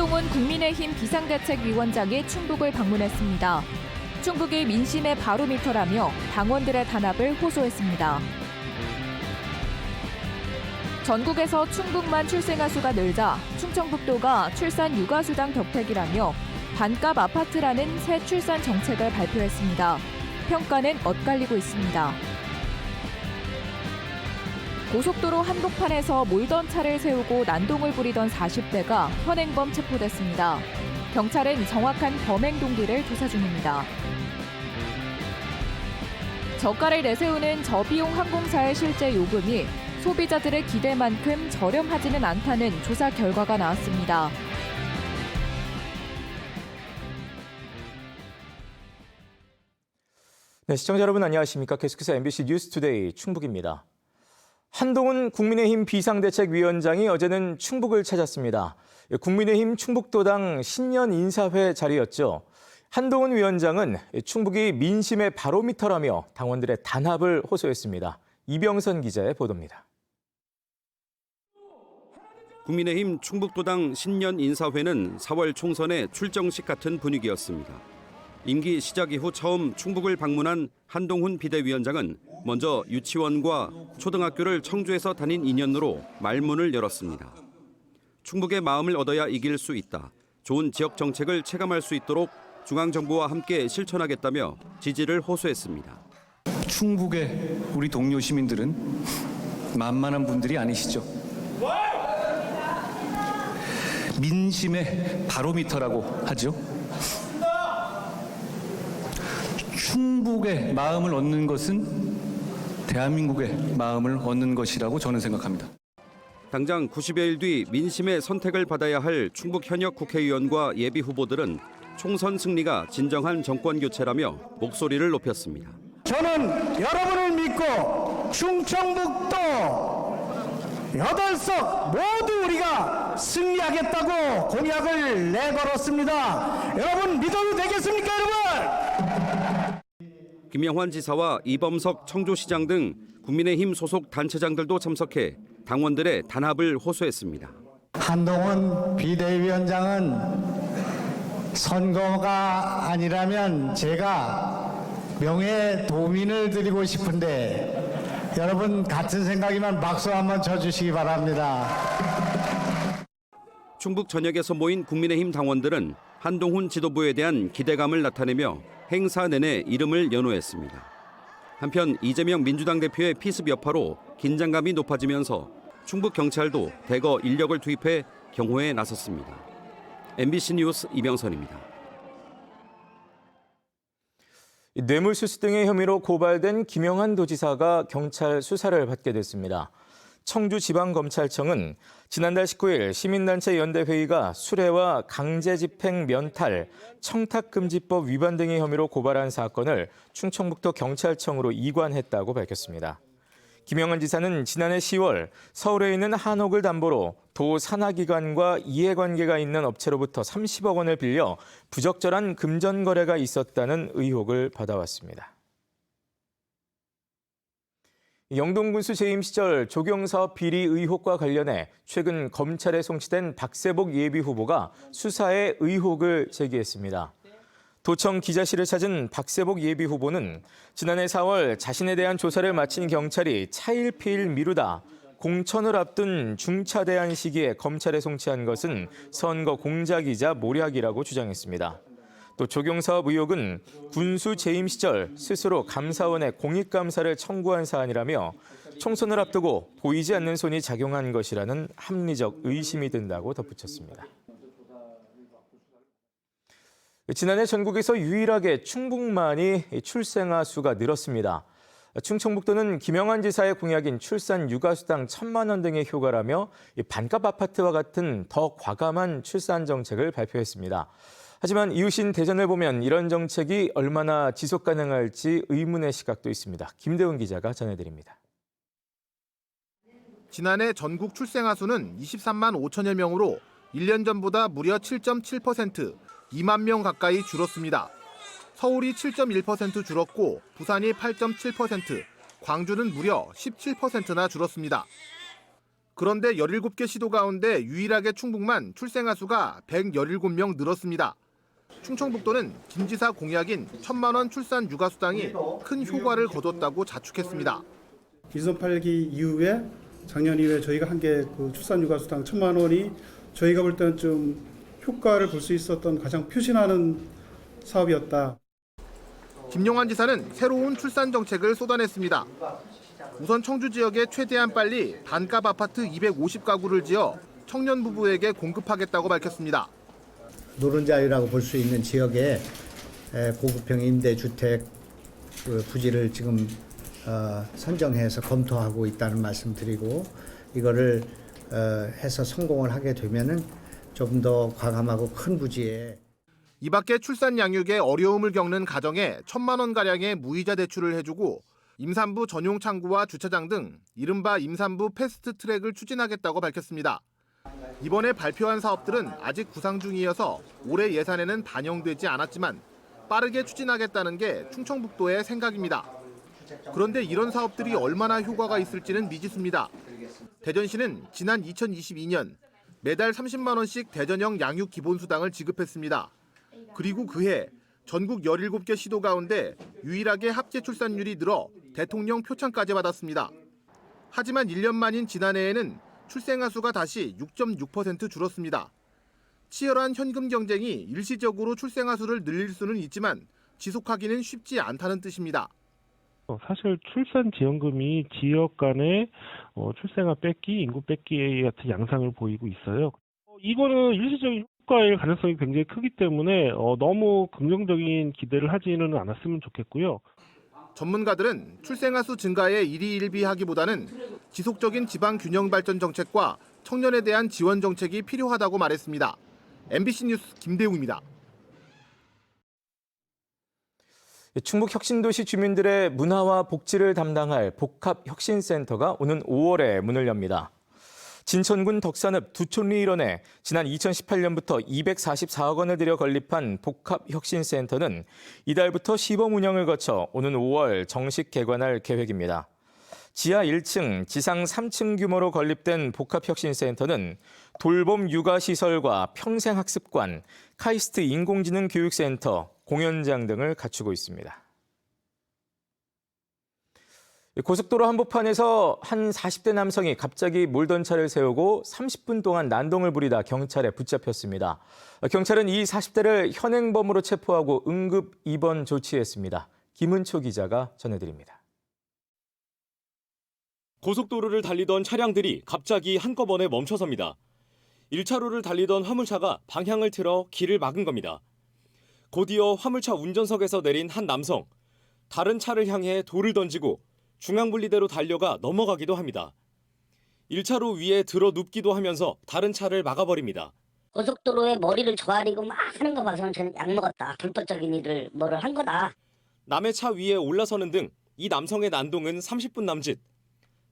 한동훈 국민의힘 비상대책위원장이 충북을 방문했습니다. 충북이 민심의 바로미터라며 당원들의 단합을 호소했습니다. 전국에서 충북만 출생아 수가 늘자 충청북도가 출산 육아수당 덕택이라며 반값 아파트라는 새 출산 정책을 발표했습니다. 평가는 엇갈리고 있습니다. 고속도로 한복판에서 몰던 차를 세우고 난동을 부리던 40대가 현행범 체포됐습니다. 경찰은 정확한 범행 동기를 조사 중입니다. 저가를 내세우는 저비용 항공사의 실제 요금이 소비자들의 기대만큼 저렴하지는 않다는 조사 결과가 나왔습니다. 네, 시청자 여러분 안녕하십니까? 계속해서 MBC 뉴스투데이 충북입니다. 한동훈 국민의힘 비상대책위원장이 어제는 충북을 찾았습니다. 국민의힘 충북도당 신년 인사회 자리였죠. 한동훈 위원장은 충북이 민심의 바로미터라며 당원들의 단합을 호소했습니다. 이병선 기자의 보도입니다. 국민의힘 충북도당 신년 인사회는 4월 총선의 출정식 같은 분위기였습니다. 임기 시작 이후 처음 충북을 방문한 한동훈 비대위원장은 먼저 유치원과 초등학교를 청주에서 다닌 인연으로 말문을 열었습니다. 충북의 마음을 얻어야 이길 수 있다. 좋은 지역 정책을 체감할 수 있도록 중앙정부와 함께 실천하겠다며 지지를 호소했습니다. 충북의 우리 동료 시민들은 만만한 분들이 아니시죠. 민심의 바로미터라고 하죠. 충북의 마음을 얻는 것은 대한민국의 마음을 얻는 것이라고 저는 생각합니다. 당장 90여일 뒤 민심의 선택을 받아야 할 충북 현역 국회의원과 예비 후보들은 총선 승리가 진정한 정권 교체라며 목소리를 높였습니다. 저는 여러분을 믿고 충청북도 8석 모두 우리가 승리하겠다고 공약을 내걸었습니다. 여러분 믿어도 되겠습니까, 여러분? 김영환 지사와 이범석 청주시장 등 국민의힘 소속 단체장들도 참석해 당원들의 단합을 호소했습니다. 한동훈 비대위원장은 선거가 아니라면 제가 명예도민을 드리고 싶은데 여러분 같은 생각이면 박수 한번 쳐주시기 바랍니다. 충북 전역에서 모인 국민의힘 당원들은 한동훈 지도부에 대한 기대감을 나타내며 행사 내내 이름을 연호했습니다. 한편 이재명 민주당 대표의 피습 여파로 긴장감이 높아지면서 충북 경찰도 대거 인력을 투입해 경호에 나섰습니다. MBC 뉴스 이병선입니다. 뇌물수수 등의 혐의로 고발된 김영환 도지사가 경찰 수사를 받게 됐습니다. 청주지방검찰청은 지난달 19일 시민단체 연대회의가 수뢰와 강제집행 면탈, 청탁금지법 위반 등의 혐의로 고발한 사건을 충청북도 경찰청으로 이관했다고 밝혔습니다. 김영환 지사는 지난해 10월 서울에 있는 한옥을 담보로 도 산하기관과 이해관계가 있는 업체로부터 30억 원을 빌려 부적절한 금전 거래가 있었다는 의혹을 받아왔습니다. 영동군수 재임 시절 조경사업 비리 의혹과 관련해 최근 검찰에 송치된 박세복 예비후보가 수사에 의혹을 제기했습니다. 도청 기자실을 찾은 박세복 예비후보는 지난해 4월 자신에 대한 조사를 마친 경찰이 차일피일 미루다 공천을 앞둔 중차대한 시기에 검찰에 송치한 것은 선거 공작이자 모략이라고 주장했습니다. 또 조경사업 의혹은 군수 재임 시절 스스로 감사원에 공익감사를 청구한 사안이라며 총선을 앞두고 보이지 않는 손이 작용한 것이라는 합리적 의심이 든다고 덧붙였습니다. 지난해 전국에서 유일하게 충북만이 출생아 수가 늘었습니다. 충청북도는 김영환 지사의 공약인 출산 육아수당 1,000만 원 등의 효과라며 반값 아파트와 같은 더 과감한 출산 정책을 발표했습니다. 하지만 이웃인 대전을 보면 이런 정책이 얼마나 지속 가능할지 의문의 시각도 있습니다. 김대훈 기자가 전해드립니다. 지난해 전국 출생아 수는 23만 5천여 명으로 1년 전보다 무려 7.7%, 2만 명 가까이 줄었습니다. 서울이 7.1% 줄었고 부산이 8.7%, 광주는 무려 17%나 줄었습니다. 그런데 17개 시도 가운데 유일하게 충북만 출생아 수가 117명 늘었습니다. 충청북도는 김 지사 공약인 1,000만 원 출산 육아 수당이 큰 효과를 거뒀다고 자축했습니다. 기존 8기 이후에 작년 이후에 저희가 한 게 그 출산 육아 수당 1,000만 원이 저희가 볼 때는 좀 효과를 볼 수 있었던 가장 표신하는 사업이었다. 김용환 지사는 새로운 출산 정책을 쏟아냈습니다. 우선 청주 지역에 최대한 빨리 반값 아파트 250가구를 지어 청년 부부에게 공급하겠다고 밝혔습니다. 노른자유라고 볼 수 있는 지역에 고급형 임대주택 부지를 지금 선정해서 검토하고 있다는 말씀 드리고, 이거를 해서 성공을 하게 되면은 좀 더 과감하고 큰 부지에. 이 밖에 출산 양육에 어려움을 겪는 가정에 1,000만 원 가량의 무이자 대출을 해주고 임산부 전용 창구와 주차장 등 이른바 임산부 패스트 트랙을 추진하겠다고 밝혔습니다. 이번에 발표한 사업들은 아직 구상 중이어서 올해 예산에는 반영되지 않았지만 빠르게 추진하겠다는 게 충청북도의 생각입니다. 그런데 이런 사업들이 얼마나 효과가 있을지는 미지수입니다. 대전시는 지난 2022년 매달 30만 원씩 대전형 양육 기본수당을 지급했습니다. 그리고 그해 전국 17개 시도 가운데 유일하게 합계 출산율이 늘어 대통령 표창까지 받았습니다. 하지만 1년 만인 지난해에는 출생아 수가 다시 6.6% 줄었습니다. 치열한 현금 경쟁이 일시적으로 출생아 수를 늘릴 수는 있지만 지속하기는 쉽지 않다는 뜻입니다. 사실 출산지원금이 지역 간의 출생아 뺏기, 인구 뺏기 같은 양상을 보이고 있어요. 이거는 일시적인 효과의 가능성이 굉장히 크기 때문에 너무 긍정적인 기대를 하지는 않았으면 좋겠고요. 전문가들은 출생아 수 증가에 일희일비하기보다는 지속적인 지방 균형 발전 정책과 청년에 대한 지원 정책이 필요하다고 말했습니다. MBC 뉴스 김대웅입니다. 충북 혁신도시 주민들의 문화와 복지를 담당할 복합혁신센터가 오는 5월에 문을 엽니다. 진천군 덕산읍 두촌리 일원에 지난 2018년부터 244억 원을 들여 건립한 복합혁신센터는 이달부터 시범 운영을 거쳐 오는 5월 정식 개관할 계획입니다. 지하 1층, 지상 3층 규모로 건립된 복합혁신센터는 돌봄 육아시설과 평생학습관, 카이스트 인공지능 교육센터, 공연장 등을 갖추고 있습니다. 고속도로 한복판에서 한 40대 남성이 갑자기 몰던 차를 세우고 30분 동안 난동을 부리다 경찰에 붙잡혔습니다. 경찰은 이 40대를 현행범으로 체포하고 응급 입원 조치했습니다. 김은초 기자가 전해드립니다. 고속도로를 달리던 차량들이 갑자기 한꺼번에 멈춰섭니다. 1차로를 달리던 화물차가 방향을 틀어 길을 막은 겁니다. 곧이어 화물차 운전석에서 내린 한 남성, 다른 차를 향해 돌을 던지고 중앙분리대로 달려가 넘어가기도 합니다. 1차로 위에 들어 눕기도 하면서 다른 차를 막아버립니다. 고속도로에 머리를 조아리고 막 하는 거 봐서는 저는 약 먹었다. 불법적인 일을 뭐를 한 거다. 남의 차 위에 올라서는 등 이 남성의 난동은 30분 남짓.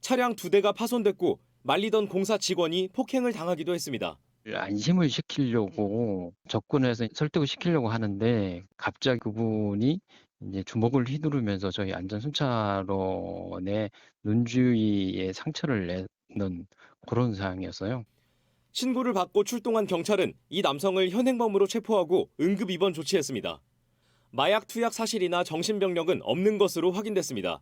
차량 2대가 파손됐고 말리던 공사 직원이 폭행을 당하기도 했습니다. 안심을 시키려고 접근해서 설득을 시키려고 하는데 갑자기 그분이 이제 주먹을 휘두르면서 저희 안전순찰원의 눈 주위에 상처를 내는 그런 상황이었어요. 신고를 받고 출동한 경찰은 이 남성을 현행범으로 체포하고 응급 입원 조치했습니다. 마약 투약 사실이나 정신병력은 없는 것으로 확인됐습니다.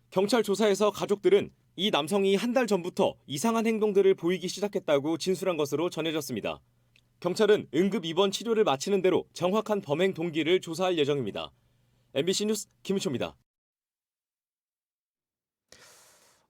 경찰 조사에서 가족들은 이 남성이 한 달 전부터 이상한 행동들을 보이기 시작했다고 진술한 것으로 전해졌습니다. 경찰은 응급 입원 치료를 마치는 대로 정확한 범행 동기를 조사할 예정입니다. MBC 뉴스 김은초입니다.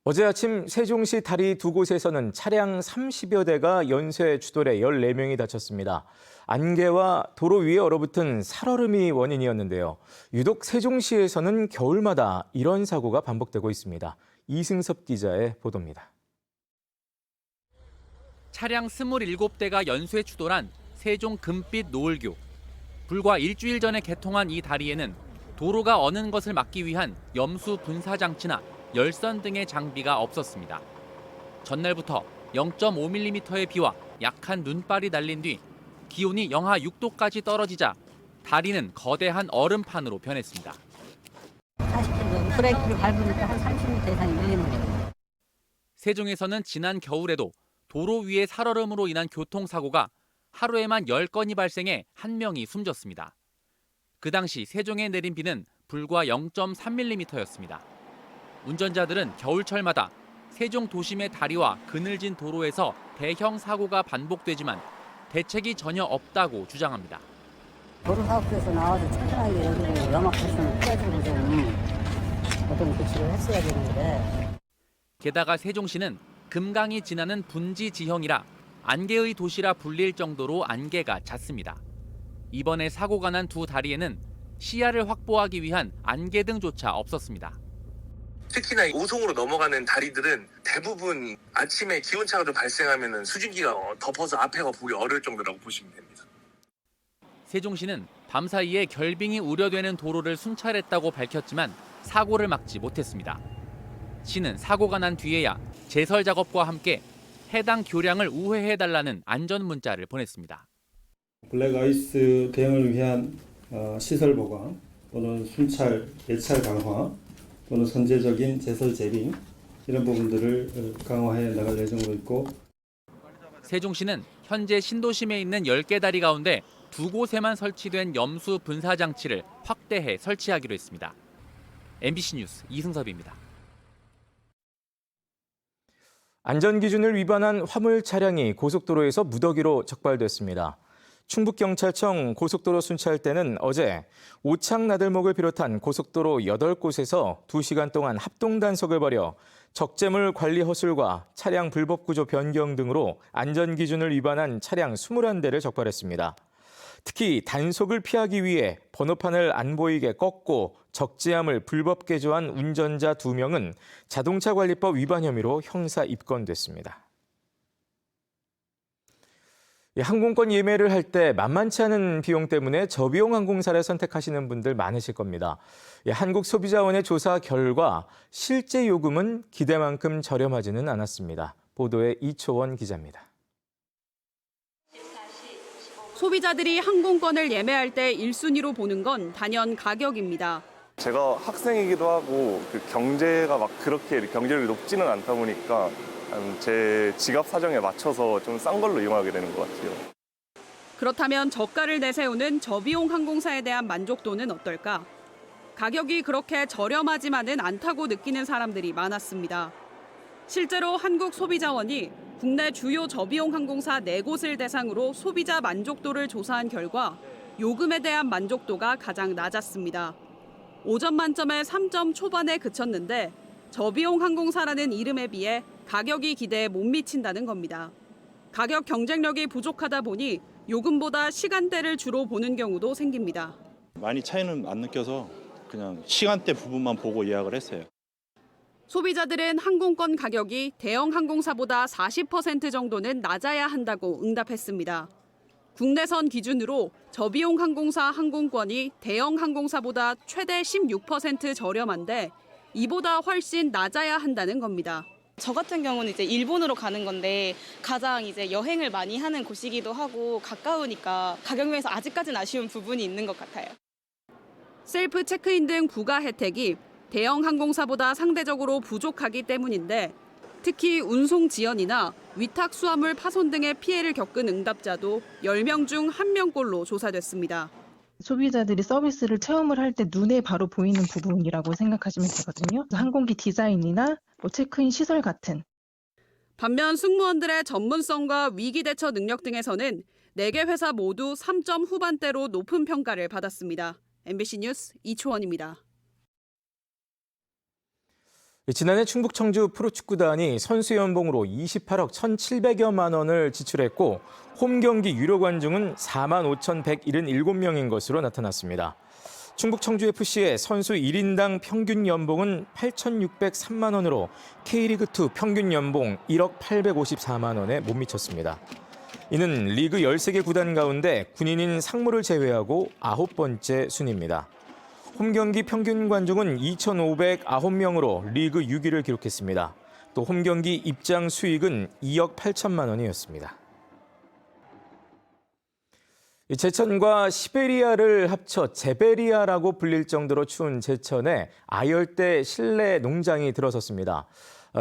어제 아침 세종시 다리 두 곳에서는 차량 30여 대가 연쇄 추돌해 14명이 다쳤습니다. 안개와 도로 위에 얼어붙은 살얼음이 원인이었는데요. 유독 세종시에서는 겨울마다 이런 사고가 반복되고 있습니다. 이승섭 기자의 보도입니다. 차량 27대가 연쇄 추돌한 세종 금빛 노을교. 불과 일주일 전에 개통한 이 다리에는 도로가 어는 것을 막기 위한 염수 분사 장치나 열선 등의 장비가 없었습니다. 전날부터 0.5mm의 비와 약한 눈발이 날린 뒤 기온이 영하 6도까지 떨어지자 다리는 거대한 얼음판으로 변했습니다. 40분 브레이크를 밟으니까 한 30m 이상이 밀리는 거예요. 세종에서는 지난 겨울에도 도로 위의 살얼음으로 인한 교통사고가 하루에만 10건이 발생해 1명이 숨졌습니다. 그 당시 세종에 내린 비는 불과 0.3mm였습니다. 운전자들은 겨울철마다 세종 도심의 다리와 그늘진 도로에서 대형 사고가 반복되지만 대책이 전혀 없다고 주장합니다. 도로사업소에서 나와서 철저하게 여기를 염화칼슘을 뿌려주고 좀 어떤 조치를 했어야 되는데. 게다가 세종시는 금강이 지나는 분지 지형이라 안개의 도시라 불릴 정도로 안개가 잦습니다. 이번에 사고가 난 두 다리에는 시야를 확보하기 위한 안개등조차 없었습니다. 특히나 오송으로 넘어가는 다리들은 대부분 아침에 기온차가 좀 발생하면 수증기가 덮어서 앞에가 보기 어려울 정도라고 보시면 됩니다. 세종시는 밤사이에 결빙이 우려되는 도로를 순찰했다고 밝혔지만 사고를 막지 못했습니다. 시는 사고가 난 뒤에야 제설 작업과 함께 해당 교량을 우회해달라는 안전 문자를 보냈습니다. 블랙아이스 대응을 위한 시설 보강 또는 순찰, 예찰 강화 또는 선제적인 제설 재빙 이런 부분들을 강화해 나갈 예정으로 있고, 세종시는 현재 신도심에 있는 10개 다리 가운데 2곳에만 설치된 염수 분사 장치를 확대해 설치하기로 했습니다. MBC 뉴스 이승섭입니다. 안전기준을 위반한 화물 차량이 고속도로에서 무더기로 적발됐습니다. 충북경찰청 고속도로 순찰대는 어제 오창나들목을 비롯한 고속도로 8곳에서 2시간 동안 합동단속을 벌여 적재물 관리 허술과 차량 불법 구조 변경 등으로 안전기준을 위반한 차량 21대를 적발했습니다. 특히 단속을 피하기 위해 번호판을 안 보이게 꺾고 적재함을 불법 개조한 운전자 2명은 자동차관리법 위반 혐의로 형사 입건됐습니다. 항공권 예매를 할 때 만만치 않은 비용 때문에 저비용 항공사를 선택하시는 분들 많으실 겁니다. 한국소비자원의 조사 결과 실제 요금은 기대만큼 저렴하지는 않았습니다. 보도에 이초원 기자입니다. 소비자들이 항공권을 예매할 때 1순위로 보는 건 단연 가격입니다. 제가 학생이기도 하고 경제가 막 그렇게 경제력이 높지는 않다 보니까 제 지갑 사정에 맞춰서 좀 싼 걸로 이용하게 되는 것 같아요. 그렇다면 저가를 내세우는 저비용 항공사에 대한 만족도는 어떨까? 가격이 그렇게 저렴하지만은 않다고 느끼는 사람들이 많았습니다. 실제로 한국소비자원이 국내 주요 저비용 항공사 4곳을 대상으로 소비자 만족도를 조사한 결과 요금에 대한 만족도가 가장 낮았습니다. 5점 만점에 3점 초반에 그쳤는데 저비용 항공사라는 이름에 비해 가격이 기대에 못 미친다는 겁니다. 가격 경쟁력이 부족하다 보니 요금보다 시간대를 주로 보는 경우도 생깁니다. 많이 차이는 안 느껴서 그냥 시간대 부분만 보고 예약을 했어요. 소비자들은 항공권 가격이 대형 항공사보다 40% 정도는 낮아야 한다고 응답했습니다. 국내선 기준으로 저비용 항공사 항공권이 대형 항공사보다 최대 16% 저렴한데 이보다 훨씬 낮아야 한다는 겁니다. 저 같은 경우는 이제 일본으로 가는 건데 가장 이제 여행을 많이 하는 곳이기도 하고 가까우니까 가격 면에서 아직까지는 아쉬운 부분이 있는 것 같아요. 셀프 체크인 등 부가 혜택이 대형 항공사보다 상대적으로 부족하기 때문인데 특히 운송 지연이나 위탁 수화물 파손 등의 피해를 겪은 응답자도 10명 중 1명꼴로 조사됐습니다. 소비자들이 서비스를 체험을 할 때 눈에 바로 보이는 부분이라고 생각하시면 되거든요. 항공기 디자인이나 체크인 시설 같은. 반면 승무원들의 전문성과 위기 대처 능력 등에서는 4개 회사 모두 3점 후반대로 높은 평가를 받았습니다. MBC 뉴스 이초원입니다. 지난해 충북 청주 프로축구단이 선수 연봉으로 28억 1,700여만 원을 지출했고 홈 경기 유료 관중은 45,177명인 것으로 나타났습니다. 충북 청주FC의 선수 1인당 평균 연봉은 8,603만 원으로 K리그2 평균 연봉 1억 854만 원에 못 미쳤습니다. 이는 리그 13개 구단 가운데 군인인 상무를 제외하고 9번째 순입니다. 홈경기 평균 관중은 2,509명으로 리그 6위를 기록했습니다. 또 홈경기 입장 수익은 2억 8천만 원이었습니다. 제천과 시베리아를 합쳐 제베리아라고 불릴 정도로 추운 제천에 아열대 실내 농장이 들어섰습니다.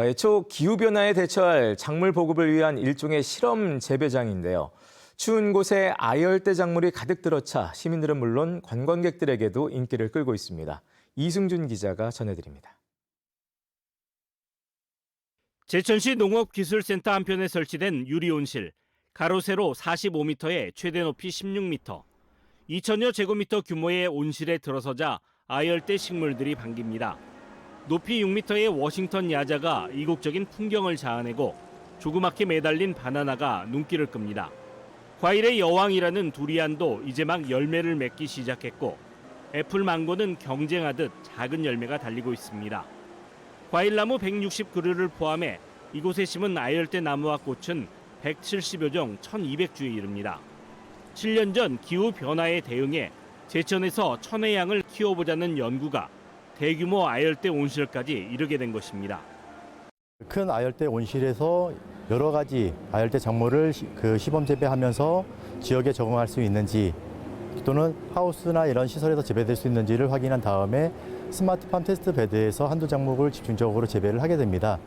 애초 기후변화에 대처할 작물 보급을 위한 일종의 실험 재배장인데요. 추운 곳에 아열대 작물이 가득 들어차 시민들은 물론 관광객들에게도 인기를 끌고 있습니다. 이승준 기자가 전해드립니다. 제천시 농업기술센터 한편에 설치된 유리온실, 가로 세로 45m에 최대 높이 16m, 2,000여 제곱미터 규모의 온실에 들어서자 아열대 식물들이 반깁니다. 높이 6m의 워싱턴 야자가 이국적인 풍경을 자아내고 조그맣게 매달린 바나나가 눈길을 끕니다. 과일의 여왕이라는 두리안도 이제 막 열매를 맺기 시작했고 애플망고는 경쟁하듯 작은 열매가 달리고 있습니다. 과일나무 160그루를 포함해 이곳에 심은 아열대 나무와 꽃은 170여 종 1,200주에 이릅니다. 7년 전 기후변화에 대응해 제천에서 천혜향을 키워보자는 연구가 대규모 아열대 온실까지 이르게 된 것입니다. 큰 아열대 온실에서 여러 가지 아열대 작물을 시범 재배하면서 지역에 적응할 수 있는지 또는 하우스나 이런 시설에서 재배될 수 있는지를 확인한 다음에 스마트팜 테스트 베드에서 한두 작목을 집중적으로 재배를 하게 됩니다.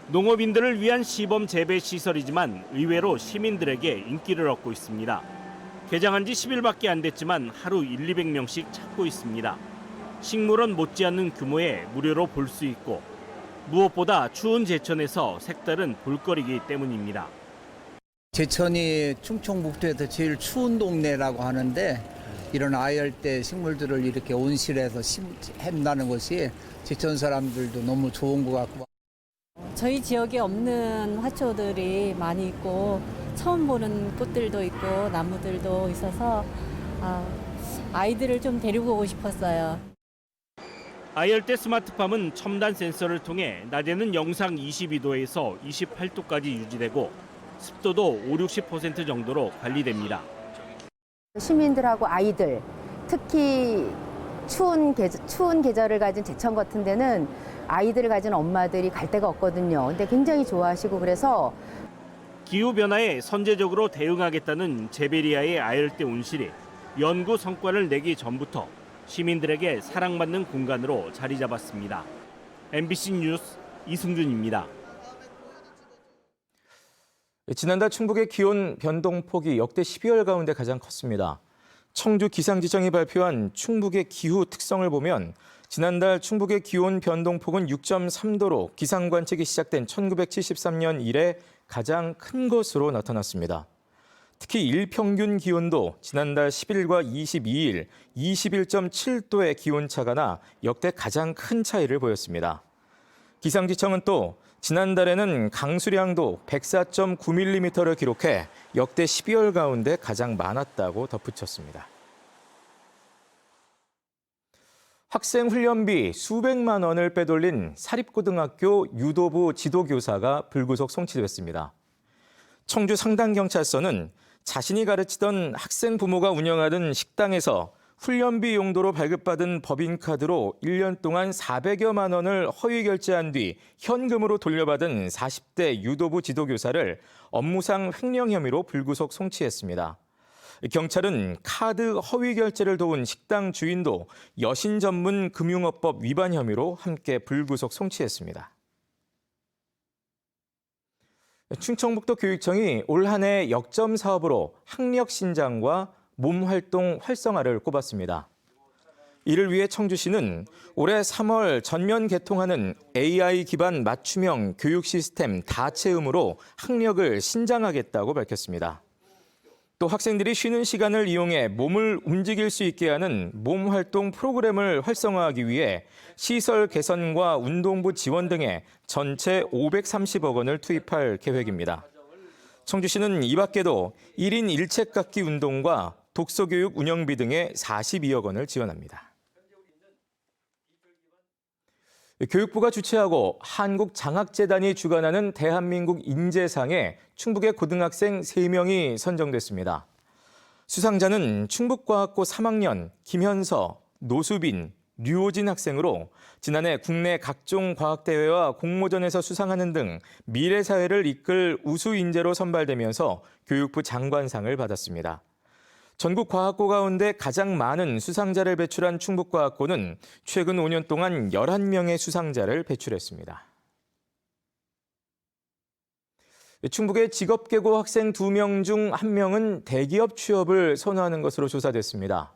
농업인들을 위한 시범 재배 시설이지만 의외로 시민들에게 인기를 얻고 있습니다. 개장한 지 10일밖에 안 됐지만 하루 100~200명씩 찾고 있습니다. 식물원 못지않는 규모에 무료로 볼 수 있고 무엇보다 추운 제천에서 색다른 볼거리이기 때문입니다. 제천이 충청북도에서 제일 추운 동네라고 하는데 이런 아열대 식물들을 이렇게 온실에서 심는다는 것이 제천 사람들도 너무 좋은 것 같고. 저희 지역에 없는 화초들이 많이 있고 처음 보는 꽃들도 있고 나무들도 있어서 아이들을 좀 데리고 오고 싶었어요. 아열대 스마트팜은 첨단 센서를 통해 낮에는 영상 22도에서 28도까지 유지되고 습도도 50~60% 정도로 관리됩니다. 시민들하고 아이들, 특히 추운 계절을 가진 제천 같은 데는 아이들을 가진 엄마들이 갈 데가 없거든요. 근데 굉장히 좋아하시고 그래서 기후변화에 선제적으로 대응하겠다는 제베리아의 아열대 온실이 연구 성과를 내기 전부터 시민들에게 사랑받는 공간으로 자리 잡았습니다. MBC 뉴스 이승준입니다. 지난달 충북의 기온 변동폭이 역대 12월 가운데 가장 컸습니다. 청주 기상지청이 발표한 충북의 기후 특성을 보면 지난달 충북의 기온 변동폭은 6.3도로 기상 관측이 시작된 1973년 이래 가장 큰 것으로 나타났습니다. 특히 일평균 기온도 지난달 10일과 22일 21.7도의 기온차가 나 역대 가장 큰 차이를 보였습니다. 기상지청은 또 지난달에는 강수량도 104.9mm를 기록해 역대 12월 가운데 가장 많았다고 덧붙였습니다. 학생 훈련비 수백만 원을 빼돌린 사립고등학교 유도부 지도교사가 불구속 송치됐습니다. 청주 상당경찰서는 자신이 가르치던 학생 부모가 운영하던 식당에서 훈련비 용도로 발급받은 법인카드로 1년 동안 400여만 원을 허위 결제한 뒤 현금으로 돌려받은 40대 유도부 지도교사를 업무상 횡령 혐의로 불구속 송치했습니다. 경찰은 카드 허위 결제를 도운 식당 주인도 여신 전문 금융업법 위반 혐의로 함께 불구속 송치했습니다. 충청북도 교육청이 올 한 해 역점 사업으로 학력 신장과 몸활동 활성화를 꼽았습니다. 이를 위해 청주시는 올해 3월 전면 개통하는 AI 기반 맞춤형 교육 시스템 다채음으로 학력을 신장하겠다고 밝혔습니다. 또 학생들이 쉬는 시간을 이용해 몸을 움직일 수 있게 하는 몸활동 프로그램을 활성화하기 위해 시설 개선과 운동부 지원 등에 전체 530억 원을 투입할 계획입니다. 청주시는 이 밖에도 1인 1책 갖기 운동과 독서교육 운영비 등에 42억 원을 지원합니다. 교육부가 주최하고 한국장학재단이 주관하는 대한민국 인재상에 충북의 고등학생 3명이 선정됐습니다. 수상자는 충북과학고 3학년 김현서, 노수빈, 류호진 학생으로 지난해 국내 각종 과학대회와 공모전에서 수상하는 등 미래사회를 이끌 우수 인재로 선발되면서 교육부 장관상을 받았습니다. 전국 과학고 가운데 가장 많은 수상자를 배출한 충북과학고는 최근 5년 동안 11명의 수상자를 배출했습니다. 충북의 직업계고 학생 2명 중 1명은 대기업 취업을 선호하는 것으로 조사됐습니다.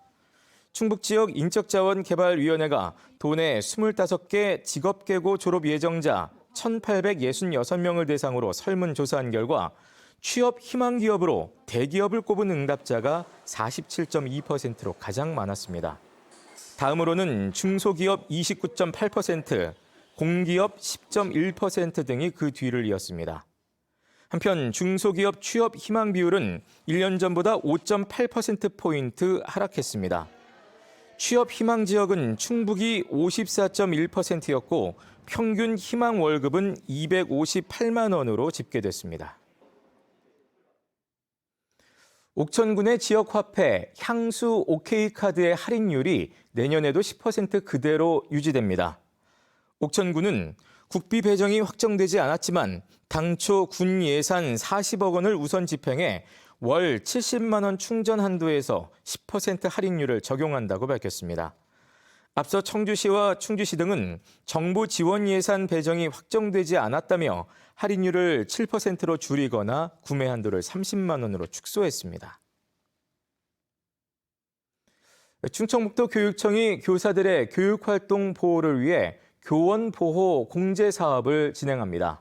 충북 지역 인적자원개발위원회가 도내 25개 직업계고 졸업 예정자 1,866명을 대상으로 설문조사한 결과 취업 희망 기업으로 대기업을 꼽은 응답자가 47.2%로 가장 많았습니다. 다음으로는 중소기업 29.8%, 공기업 10.1% 등이 그 뒤를 이었습니다. 한편 중소기업 취업 희망 비율은 1년 전보다 5.8%포인트 하락했습니다. 취업 희망 지역은 충북이 54.1%였고 평균 희망 월급은 258만 원으로 집계됐습니다. 옥천군의 지역 화폐 향수 OK카드의 할인율이 내년에도 10% 그대로 유지됩니다. 옥천군은 국비 배정이 확정되지 않았지만 당초 군 예산 40억 원을 우선 집행해 월 70만 원 충전 한도에서 10% 할인율을 적용한다고 밝혔습니다. 앞서 청주시와 충주시 등은 정부 지원 예산 배정이 확정되지 않았다며 할인율을 7%로 줄이거나 구매 한도를 30만 원으로 축소했습니다. 충청북도 교육청이 교사들의 교육활동 보호를 위해 교원 보호 공제 사업을 진행합니다.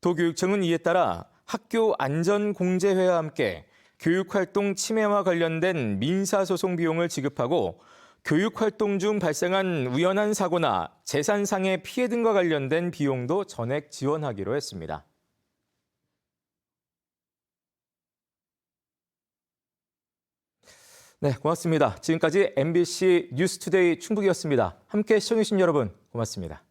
도교육청은 이에 따라 학교 안전공제회와 함께 교육활동 침해와 관련된 민사소송 비용을 지급하고 교육활동 중 발생한 우연한 사고나 재산상의 피해 등과 관련된 비용도 전액 지원하기로 했습니다. 네, 고맙습니다. 지금까지 MBC 뉴스투데이 충북이었습니다. 함께 시청해주신 여러분 고맙습니다.